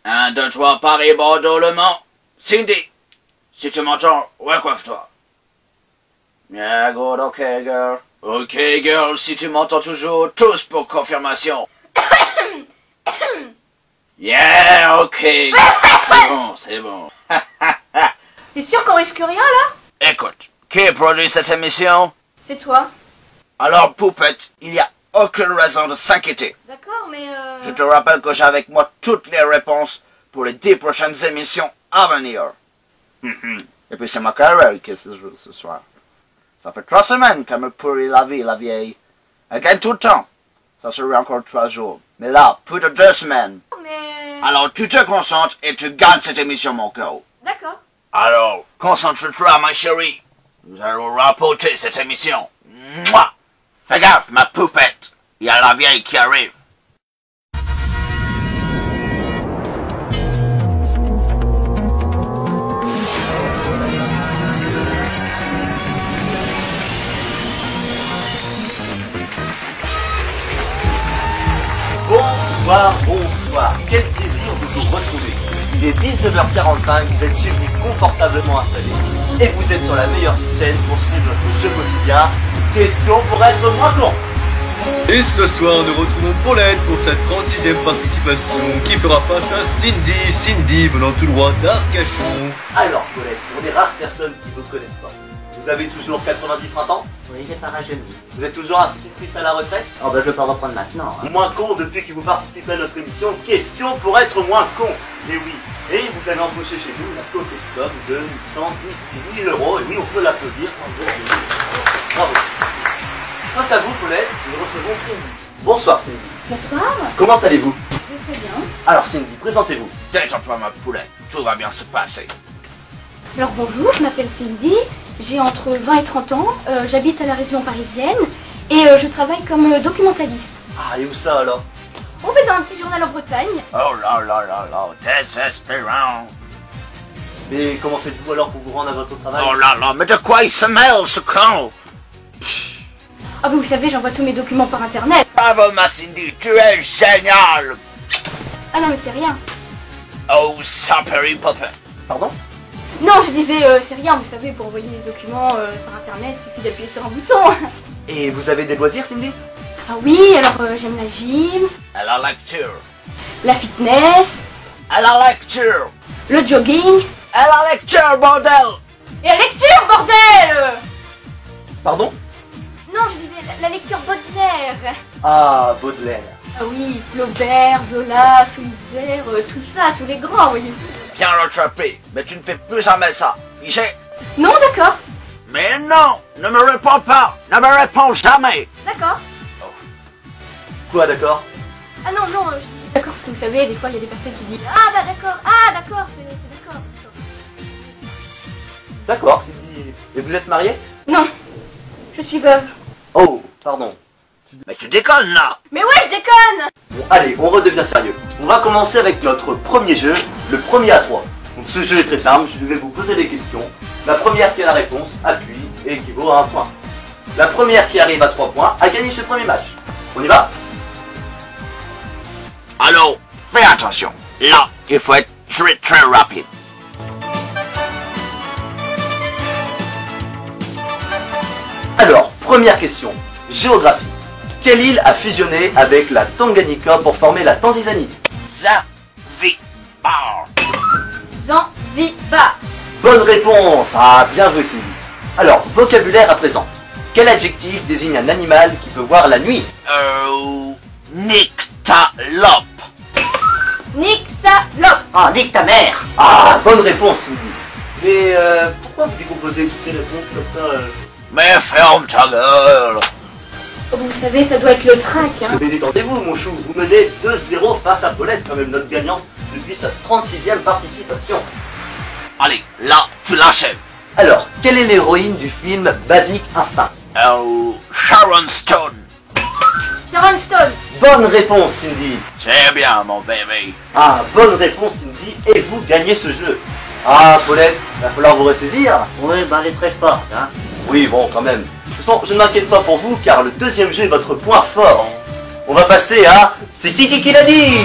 1, 2, 3, Paris, Bordeaux, Le Mans. Cindy, si tu m'entends, recoiffe-toi. Yeah, good, ok, girl. Ok, girl, si tu m'entends toujours, tous pour confirmation. Yeah, ok. C'est bon, c'est bon. T'es sûr qu'on risque rien, là? Écoute, qui produit cette émission? C'est toi. Alors, Poupette, il n'y a aucune raison de s'inquiéter. D'accord, mais Je te rappelle que j'ai avec moi toutes les réponses pour les 10 prochaines émissions à venir. Et puis c'est ma carrière qui se joue ce soir. Ça fait 3 semaines qu'elle me pourrit la vie, la vieille. Elle gagne tout le temps. Ça serait encore 3 jours. Mais là, plus de 2 semaines. Mais... Alors tu te concentres et tu gagnes cette émission, mon cœur. D'accord. Alors, concentre-toi, ma chérie. Nous allons rapporter cette émission. Mouah! Fais gaffe, ma poupette. Il y a la vieille qui arrive. Bonsoir, bonsoir. Quel plaisir de vous retrouver. Il est 19h45, vous êtes chez vous confortablement installés et vous êtes sur la meilleure scène pour suivre notre jeu quotidien. Question pour être moins con. Et ce soir, nous retrouvons Paulette pour sa 36e participation qui fera face à Cindy venant tout droit d'Arcachon. Alors, Paulette, pour les rares personnes qui ne vous connaissent pas, vous avez toujours 90 printemps? Oui, j'ai pas rajeuni. Vous êtes toujours institutrice à la retraite? Oh bah je vais pas reprendre maintenant. Hein. Moins con depuis que vous participez à notre émission Question pour être moins con. Et oui, et vous avez embauché chez nous la Coquette Club de 118 000 €. Et oui, on peut l'applaudir sans dire. Bravo. Grâce à vous, Paulette, nous recevons Cindy. Bonsoir Cindy. Bonsoir. Comment allez-vous? Je vais très bien. Alors Cindy, présentez-vous. Détends-toi, ma poulette. Tout va bien se passer. Alors bonjour, je m'appelle Cindy. J'ai entre 20 et 30 ans. J'habite à la région parisienne. Et je travaille comme documentaliste. Ah, et où ça alors? On fait dans un petit journal en Bretagne. Oh là là là là, désespérant. Mais comment faites-vous alors pour vous rendre à votre travail? Oh là là, mais de quoi il se mêle, ce con? Ah bah vous savez, j'envoie tous mes documents par internet. Bravo, ma Cindy, tu es génial. Ah non mais c'est rien. Oh, Saperi Puppet. Pardon? Non, je disais, c'est rien, vous savez, pour envoyer les documents par internet, il suffit d'appuyer sur un bouton. Et vous avez des loisirs, Cindy? Ah oui, alors j'aime la gym, À la lecture. la fitness, À la lecture. le jogging À la lecture, bordel. et la lecture, bordel. Pardon? Non, je disais la lecture Baudelaire. Ah, Baudelaire. Ah oui, Flaubert, Zola, Solizer, tout ça, tous les grands, voyez. Bien rattrapé, mais tu ne fais plus jamais ça. Pigé? Non, d'accord, Mais non, ne me réponds pas. Ne me réponds jamais. d'accord. Quoi, d'accord? Ah non, non, je dis d'accord parce que vous savez, des fois il y a des personnes qui disent ah d'accord, c'est d'accord. D'accord, Cindy. Et vous êtes marié? Non, je suis veuve. Oh, pardon. Mais tu déconnes là. Mais ouais, je déconne. Bon, allez, on redevient sérieux. On va commencer avec notre premier jeu, le premier à 3. Donc ce jeu est très simple, je vais vous poser des questions. La première qui a la réponse appuie et équivaut à 1 point. La première qui arrive à 3 points a gagné ce premier match. On y va? Alors, fais attention. Là, il faut être très très rapide. Alors, première question, géographie. Quelle île a fusionné avec la Tanganyika pour former la Tanzanie? Zanzibar. Zanzibar. Bonne réponse. Ah, bien joué Cindy. Alors, vocabulaire à présent. Quel adjectif désigne un animal qui peut voir la nuit? Nyctalope. Nyxalope. Oh, nique ta mère. Ah, bonne réponse Cindy. Mais pourquoi vous décomposez toutes les réponses comme ça Mais ferme ta gueule. Vous savez, ça doit être le trac, hein. Mais détendez-vous mon chou, vous menez 2-0 face à Paulette, quand même notre gagnante depuis sa 36e participation. Allez, là, tu l'achèves. Alors, quelle est l'héroïne du film Basic Instinct? Sharon Stone. Sharon Stone. Bonne réponse Cindy. C'est bien, mon bébé. Ah, bonne réponse Cindy, et vous gagnez ce jeu. Ah, Paulette, il va falloir vous ressaisir. Oui, bah elle est très forte, hein. Oui, bon, quand même. De toute façon, je ne m'inquiète pas pour vous, car le deuxième jeu est votre point fort. On va passer à C'est qui l'a dit?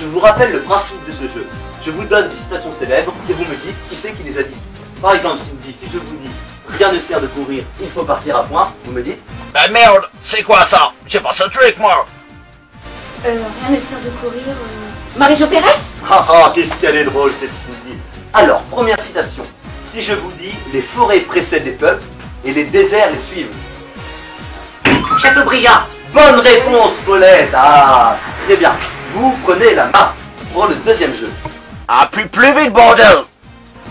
je vous rappelle le principe de ce jeu. Je vous donne des citations célèbres et vous me dites qui c'est qui les a dites. Par exemple, Cindy, si je vous dis « Rien ne sert de courir, il faut partir à point », vous me dites Ben merde, c'est quoi ça? J'ai pas ce truc, moi. Rien ne sert de courir. Marie-Jo Perret? « Ah, qu'est-ce qu'elle est drôle cette Cindy !» Alors, première citation. Si je vous dis « Les forêts précèdent les peuples et les déserts les suivent ». Chateaubriand. Bonne réponse, Paulette. Ah, c'est très bien. Vous prenez la main pour le deuxième jeu. Appuie plus vite, bordel.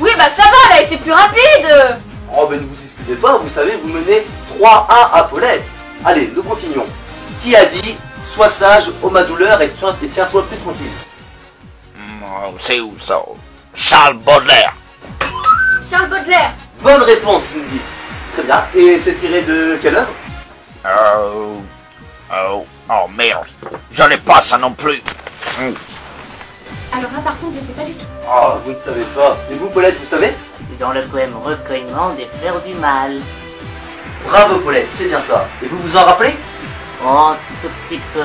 Oui, bah ça va, elle a été plus rapide. Oh, ben ne vous excusez pas, vous savez, vous menez 3-1 à Paulette. Allez, nous continuons. Qui a dit « Sois sage, ô ma douleur, et tiens-toi plus tranquille » C'est où ça? Charles Baudelaire. Charles Baudelaire. Bonne réponse, Cindy. Très bien. Et c'est tiré de quelle œuvre? Oh merde. J'en ai pas ça non plus. Alors là, par contre, je sais pas du tout. Oh, vous ne savez pas. Et vous, Paulette, vous savez? C'est dans le poème Recueillement des fleurs du mal. Bravo, Paulette, c'est bien ça. Et vous vous en rappelez? Oh, tout petit peu.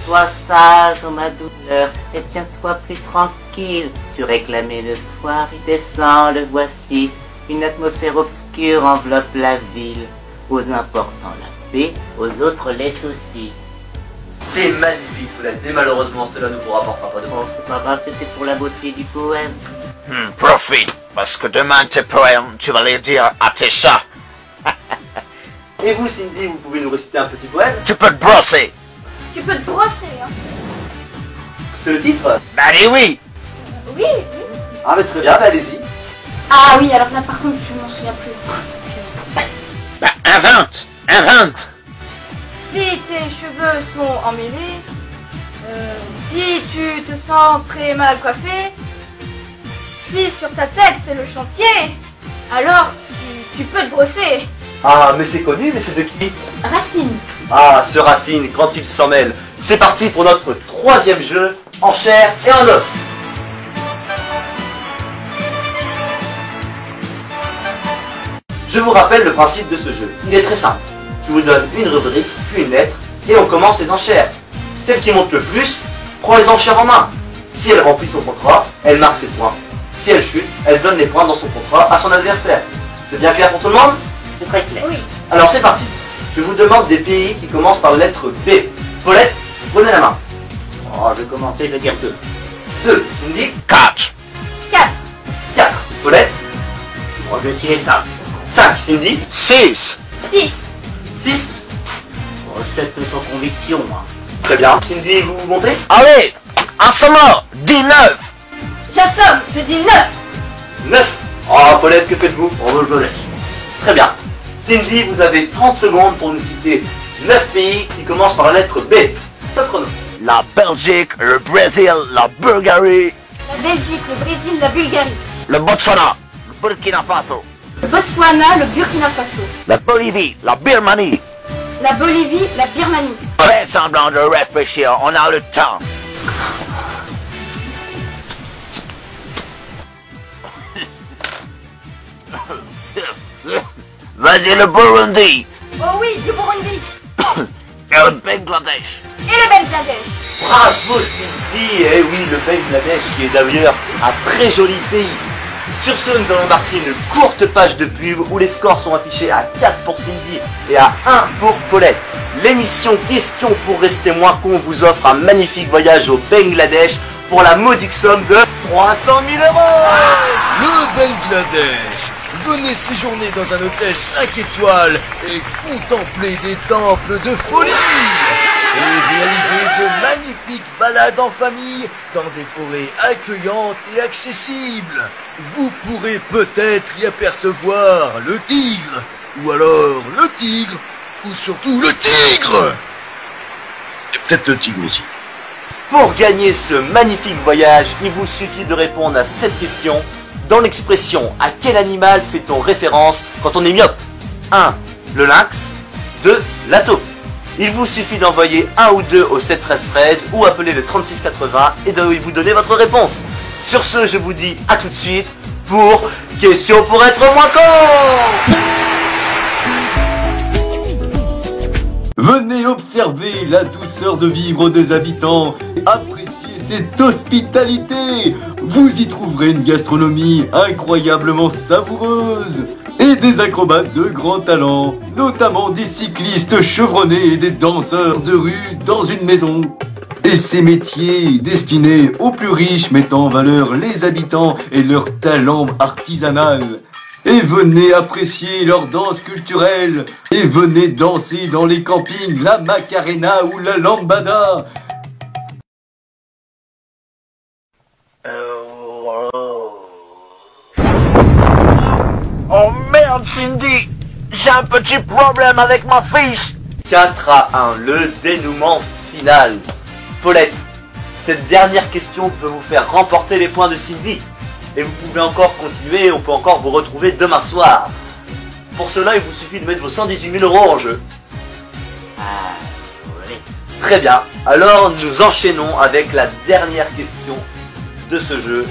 Sois sage, ô ma douleur, et tiens-toi plus tranquille. Tu réclamais le soir, il descend, le voici. Une atmosphère obscure enveloppe la ville. Aux importants la paix, aux autres les soucis. C'est magnifique, Paulette. Mais malheureusement, cela ne vous rapportera pas de Oh, c'est pas grave, c'était pour la beauté du poème. Profite, parce que demain tes poèmes, tu vas les dire à tes chats. Et vous, Cindy, vous pouvez nous réciter un petit poème? Tu peux te brosser. Tu peux te brosser, hein. C'est le titre? Ben oui. Oui, oui. Ah, mais très bien, bah, allez-y. Ah oui, alors là, par contre, je m'en souviens plus. Ben invente. Si tes cheveux sont emmêlés, si tu te sens très mal coiffé, si sur ta tête c'est le chantier, alors tu peux te brosser. Ah, mais c'est connu, mais c'est de qui? Racine. Ah, ce Racine, quand il s'en mêle. C'est parti pour notre troisième jeu, en chair et en os. Je vous rappelle le principe de ce jeu. Il est très simple. Je vous donne une rubrique, puis une lettre, et on commence les enchères. Celle qui monte le plus prend les enchères en main. Si elle remplit son contrat, elle marque ses points. Si elle chute, elle donne les points dans son contrat à son adversaire. C'est bien clair pour tout le monde? C'est très clair. Oui. Alors c'est parti. Je vous demande des pays qui commencent par la lettre B. Paulette, prenez la main. Oh, je vais commencer, je vais dire 2. 2. Cindy. 4. 4. 4. Paulette. Oh, je suis les 5. 5. Cindy. 6. 6. 6. Oh, je fais sans conviction, moi. Très bien. Cindy, vous vous montez? Allez, ensemble, 19. J'assomme, je dis 9. 9. Oh, Paulette, que faites-vous? Oh, je laisse. Très bien. Cindy, vous avez 30 secondes pour nous citer 9 pays qui commencent par la lettre B. Top chrono. La Belgique, le Brésil, la Bulgarie, La Belgique, le Brésil, la Bulgarie. le Botswana, le Burkina Faso, Le Botswana, le Burkina Faso. la Bolivie, la Birmanie. La Bolivie, la Birmanie. Fais semblant de réfléchir, on a le temps. Vas-y, le Burundi Oh oui, du Burundi. et le Bangladesh. Et le Bangladesh. Bravo Cindy. Eh oui, le Bangladesh qui est d'ailleurs un très joli pays. Sur ce, nous allons marquer une courte page de pub où les scores sont affichés à 4 pour Cindy et à 1 pour Paulette. L'émission Question pour rester moins con vous offre un magnifique voyage au Bangladesh pour la modique somme de 300 000 €. Le Bangladesh. Venez séjourner dans un hôtel 5 étoiles et contempler des temples de folie. Et réaliser de magnifiques balades en famille dans des forêts accueillantes et accessibles. Vous pourrez peut-être y apercevoir le tigre, ou alors le tigre, ou surtout le tigre. Et peut-être le tigre aussi. Pour gagner ce magnifique voyage, il vous suffit de répondre à cette question dans l'expression « À quel animal fait-on référence quand on est myope ?» 1. Le lynx. 2. La taupe. Il vous suffit d'envoyer 1 ou 2 au 7 13 13 ou appeler le 36 80 et de vous donner votre réponse. Sur ce, je vous dis à tout de suite pour Question pour être moins con. Venez observer la douceur de vivre des habitants et apprécier cette hospitalité. Vous y trouverez une gastronomie incroyablement savoureuse et des acrobates de grand talent, notamment des cyclistes chevronnés et des danseurs de rue dans une maison. Et ces métiers destinés aux plus riches mettant en valeur les habitants et leur talent artisanal. Et venez apprécier leur danse culturelle. Et venez danser dans les campings la Macarena ou la Lambada. Oh merde, Cindy! J'ai un petit problème avec ma fiche! 4-1, le dénouement final. Paulette, cette dernière question peut vous faire remporter les points de Cindy. Et vous pouvez encore continuer, on peut encore vous retrouver demain soir. Pour cela, il vous suffit de mettre vos 118 000 € en jeu. Très bien, alors nous enchaînons avec la dernière question de ce jeu.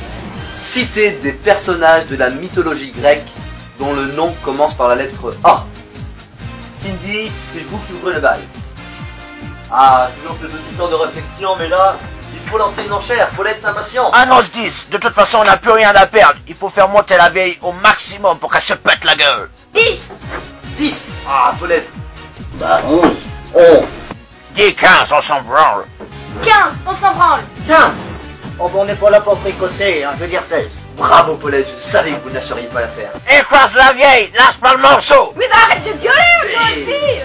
Citez des personnages de la mythologie grecque dont le nom commence par la lettre A. Cindy, c'est vous qui ouvrez le bal. Ah, toujours ce petit temps de réflexion, mais là, il faut lancer une enchère, Paulette s'impatiente. Annonce 10, de toute façon on n'a plus rien à perdre. Il faut faire monter la vieille au maximum pour qu'elle se pète la gueule. 10. 10. Ah, Paulette. Bah 11. 11. 10, 15, on s'en branle. 15, on s'en branle. 15. Oh bon, on n'est pas là pour tricoter, hein, je veux dire 16. Bravo, Paulette, je savais que vous ne lâcheriez pas l'affaire. Écrase la vieille, lâche pas le morceau. Oui, bah arrête de gueuler, toi aussi.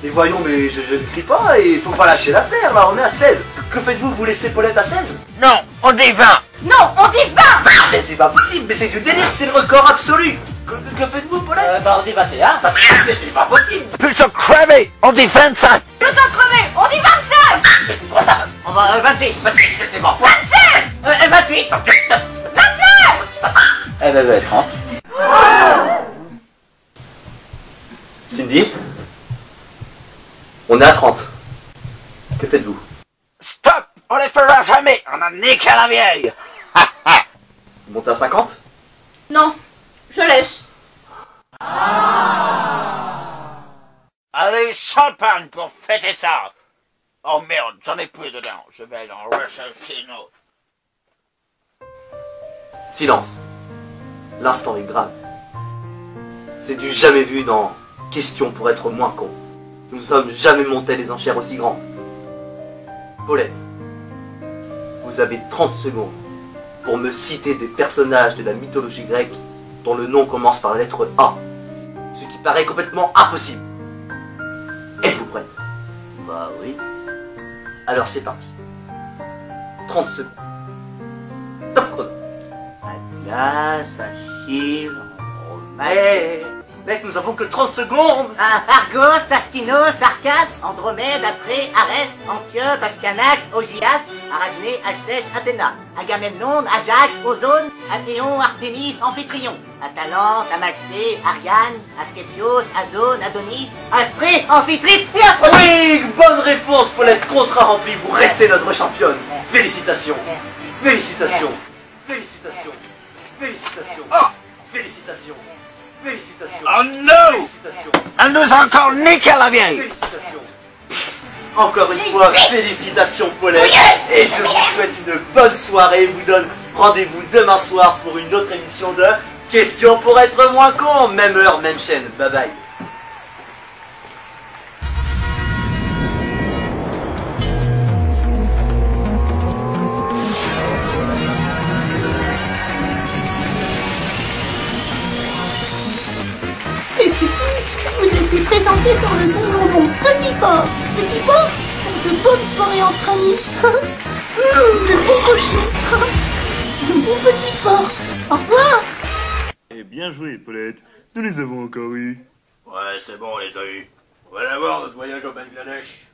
Mais voyons, mais je ne crie pas et il faut pas lâcher l'affaire, là, on est à 16. Que faites-vous, vous laissez Paulette à 16? Non, on dit 20. Non, on dit 20. Mais c'est pas possible, mais c'est du délire, c'est le record absolu. Que faites-vous, Paulette? Bah on dit 21. Mais c'est pas possible. Plutôt crevé, on dit 25. Plutôt crevé, on dit 25. Mais c'est quoi ça? On va 26. C'est bon. 27. 28. 29. Eh ben, 30. Cindy? On est à 30. Que faites-vous? Stop, on les fera jamais. On a niqué la vieille. Vous montez à 50? Non, je laisse. Allez, champagne pour fêter ça. Oh merde, j'en ai plus dedans. Je vais en rechercher une autre. Silence. L'instant est grave. C'est du jamais vu dans Question pour être moins con. Nous ne sommes jamais montés les enchères aussi grandes. Paulette, vous avez 30 secondes pour me citer des personnages de la mythologie grecque dont le nom commence par la lettre A. Ce qui paraît complètement impossible. Êtes-vous prête? Bah oui. Alors c'est parti. 30 secondes. Top chrono. Atlas, Achille, Romain. Hé, mec, nous avons que 30 secondes. Argos, Tastinos, Arcas, Andromède, Atrée, Arès, Antiope, Astyanax, Augias, Arachné, Alceste, Athéna, Agamemnon, Ajax, Ozone, Athéon, Artémis, Amphitryon, Atalante, Amalthée, Ariane, Asclépios, Azone, Adonis, Astrée, Amphitrite et Aphrodite. Oui, bonne réponse, Paulette. Contrat rempli. Vous restez notre championne. Merci. Félicitations. Merci. Félicitations. Merci. Félicitations. Félicitations. Oh. Félicitations. Félicitations. Oh non. Félicitations. Elle nous a encore niqué la vieille. Félicitations. Encore une fois, félicitations Paulette. Yes. Et je vous souhaite une bonne soirée. Je vous donne rendez-vous demain soir pour une autre émission de Question pour être moins con. Même heure, même chaîne. Bye bye. Et c'est tous, vous étiez présenté par le bon Petit Porc. Petit Porc, de bonnes soirées entre amis. De bons cochons. De bons petits porcs. Au revoir. Eh bien joué, Paulette. Nous les avons encore eus. Ouais, c'est bon, on les a eus. On va aller voir notre voyage au Bangladesh.